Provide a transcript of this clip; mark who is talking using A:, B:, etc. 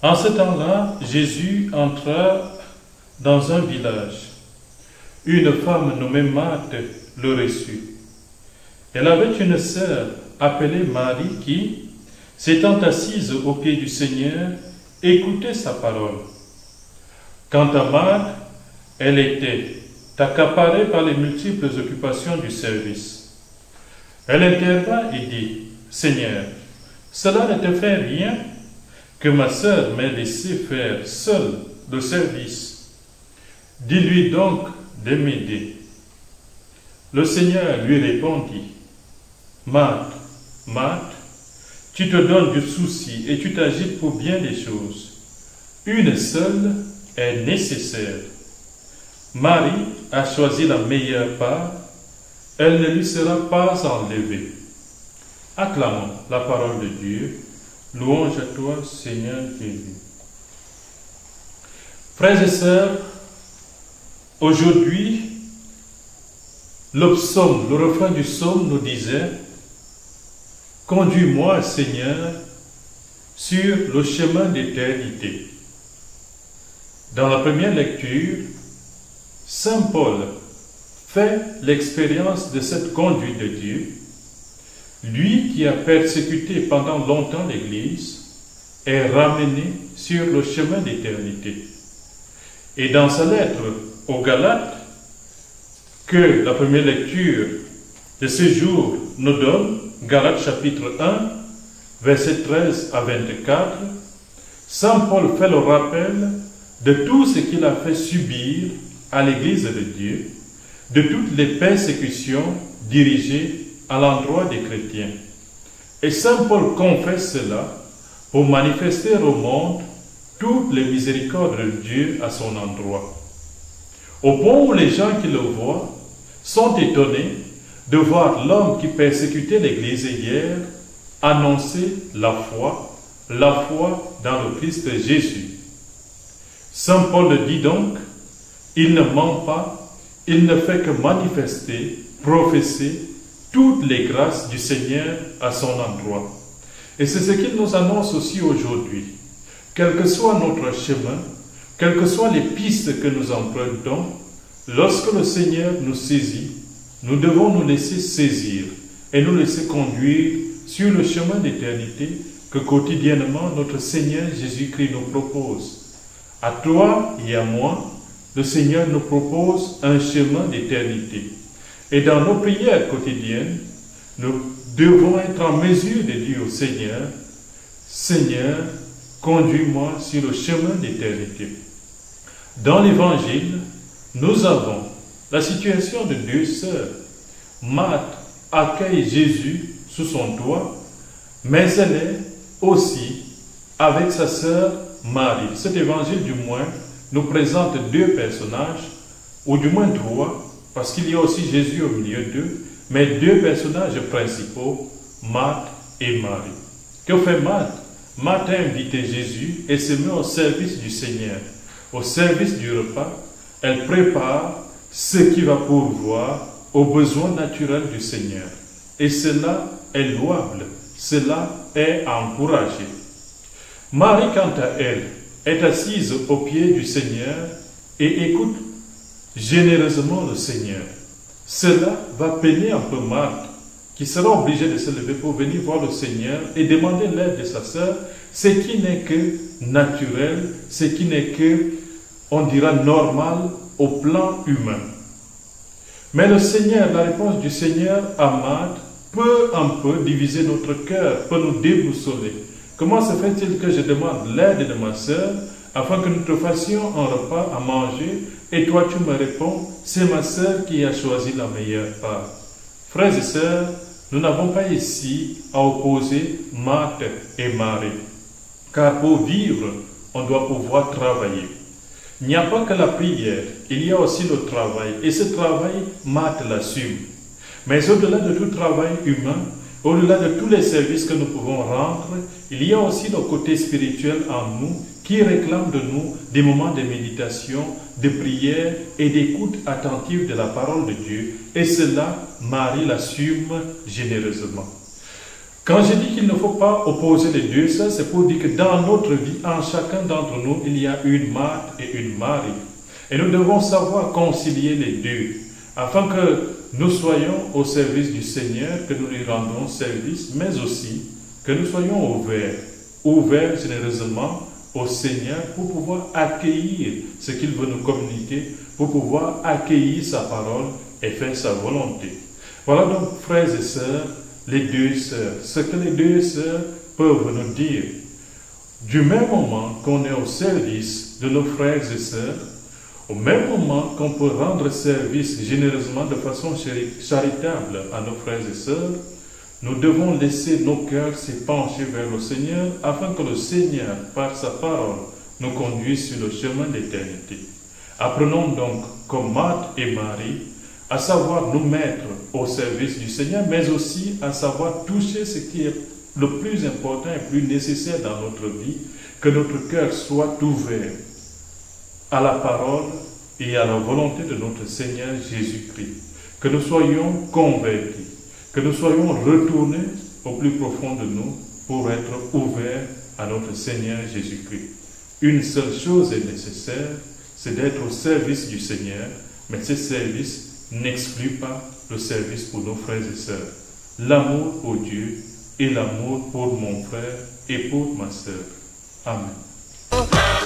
A: En ce temps-là, Jésus entra dans un village. Une femme nommée Marthe le reçut. Elle avait une sœur appelée Marie qui, s'étant assise aux pieds du Seigneur, écoutait sa parole. Quant à Marthe, elle était accaparée par les multiples occupations du service. Elle intervint et dit, « Seigneur, cela ne te fait rien que ma sœur m'ait laissé faire seule le service. Dis-lui donc de m'aider. » Le Seigneur lui répondit, « Marthe, Marthe, tu te donnes du souci et tu t'agites pour bien des choses. Une seule est nécessaire. Marie a choisi la meilleure part, elle ne lui sera pas enlevée. » Acclamons la parole de Dieu. Louange à toi, Seigneur Jésus. Frères et sœurs, aujourd'hui, le refrain du psaume nous disait « Conduis-moi, Seigneur, sur le chemin d'éternité. » Dans la première lecture, Saint Paul fait l'expérience de cette conduite de Dieu. Lui qui a persécuté pendant longtemps l'Église est ramené sur le chemin d'éternité. Et dans sa lettre aux Galates, que la première lecture de ce jour nous donne, Galates chapitre 1, versets 13 à 24, Saint Paul fait le rappel de tout ce qu'il a fait subir à l'Église de Dieu, de toutes les persécutions dirigées à l'endroit des chrétiens. Et Saint Paul confesse cela pour manifester au monde toutes les miséricordes de Dieu à son endroit. Au point où les gens qui le voient sont étonnés de voir l'homme qui persécutait l'Église hier annoncer la foi dans le Christ Jésus. Saint Paul le dit donc, il ne ment pas, il ne fait que manifester, professer toutes les grâces du Seigneur à son endroit. Et c'est ce qu'il nous annonce aussi aujourd'hui. Quel que soit notre chemin, quelles que soient les pistes que nous empruntons, lorsque le Seigneur nous saisit, nous devons nous laisser saisir et nous laisser conduire sur le chemin d'éternité que quotidiennement notre Seigneur Jésus-Christ nous propose. À toi et à moi, le Seigneur nous propose un chemin d'éternité. Et dans nos prières quotidiennes, nous devons être en mesure de dire au Seigneur, « Seigneur, conduis-moi sur le chemin d'éternité. » Dans l'Évangile, nous avons la situation de deux sœurs. Marthe accueille Jésus sous son toit, mais elle est aussi avec sa sœur Marie. Cet évangile, du moins, nous présente deux personnages, ou du moins trois, parce qu'il y a aussi Jésus au milieu d'eux, mais deux personnages principaux, Marthe et Marie. Que fait Marthe? Marthe a invité Jésus et se met au service du Seigneur. Au service du repas, elle prépare ce qui va pourvoir aux besoins naturels du Seigneur. Et cela est louable, cela est à encourager. Marie, quant à elle, est assise aux pieds du Seigneur et écoute généreusement le Seigneur. Cela va peiner un peu Marthe, qui sera obligée de se lever pour venir voir le Seigneur et demander l'aide de sa sœur, ce qui n'est que naturel, ce qui n'est que, on dira, normal au plan humain. Mais le Seigneur, la réponse du Seigneur à Marthe, peu en peu diviser notre cœur, peut nous déboussoler. Comment se fait-il que je demande l'aide de ma sœur afin que nous te fassions un repas à manger et toi tu me réponds, c'est ma sœur qui a choisi la meilleure part. Frères et sœurs, nous n'avons pas ici à opposer Marthe et Marie, car pour vivre, on doit pouvoir travailler. Il n'y a pas que la prière, il y a aussi le travail, et ce travail, Marthe l'assume. Mais au-delà de tout travail humain, au-delà de tous les services que nous pouvons rendre, il y a aussi le côté spirituel en nous qui réclame de nous des moments de méditation, de prière et d'écoute attentive de la parole de Dieu. Et cela, Marie l'assume généreusement. Quand je dis qu'il ne faut pas opposer les deux, ça c'est pour dire que dans notre vie, en chacun d'entre nous, il y a une Marthe et une Marie. Et nous devons savoir concilier les deux, afin que nous soyons au service du Seigneur, que nous lui rendons service, mais aussi que nous soyons ouverts généreusement au Seigneur pour pouvoir accueillir ce qu'il veut nous communiquer, pour pouvoir accueillir sa parole et faire sa volonté. Voilà donc, frères et sœurs, les deux sœurs, ce que les deux sœurs peuvent nous dire. Du même moment qu'on est au service de nos frères et sœurs, au même moment qu'on peut rendre service généreusement de façon charitable à nos frères et sœurs, nous devons laisser nos cœurs s'épancher vers le Seigneur afin que le Seigneur, par sa parole, nous conduise sur le chemin d'éternité. Apprenons donc, comme Marthe et Marie, à savoir nous mettre au service du Seigneur, mais aussi à savoir toucher ce qui est le plus important et plus nécessaire dans notre vie, que notre cœur soit ouvert à la parole et à la volonté de notre Seigneur Jésus-Christ. Que nous soyons convertis, que nous soyons retournés au plus profond de nous pour être ouverts à notre Seigneur Jésus-Christ. Une seule chose est nécessaire, c'est d'être au service du Seigneur, mais ce service n'exclut pas le service pour nos frères et sœurs. L'amour pour Dieu et l'amour pour mon frère et pour ma sœur. Amen.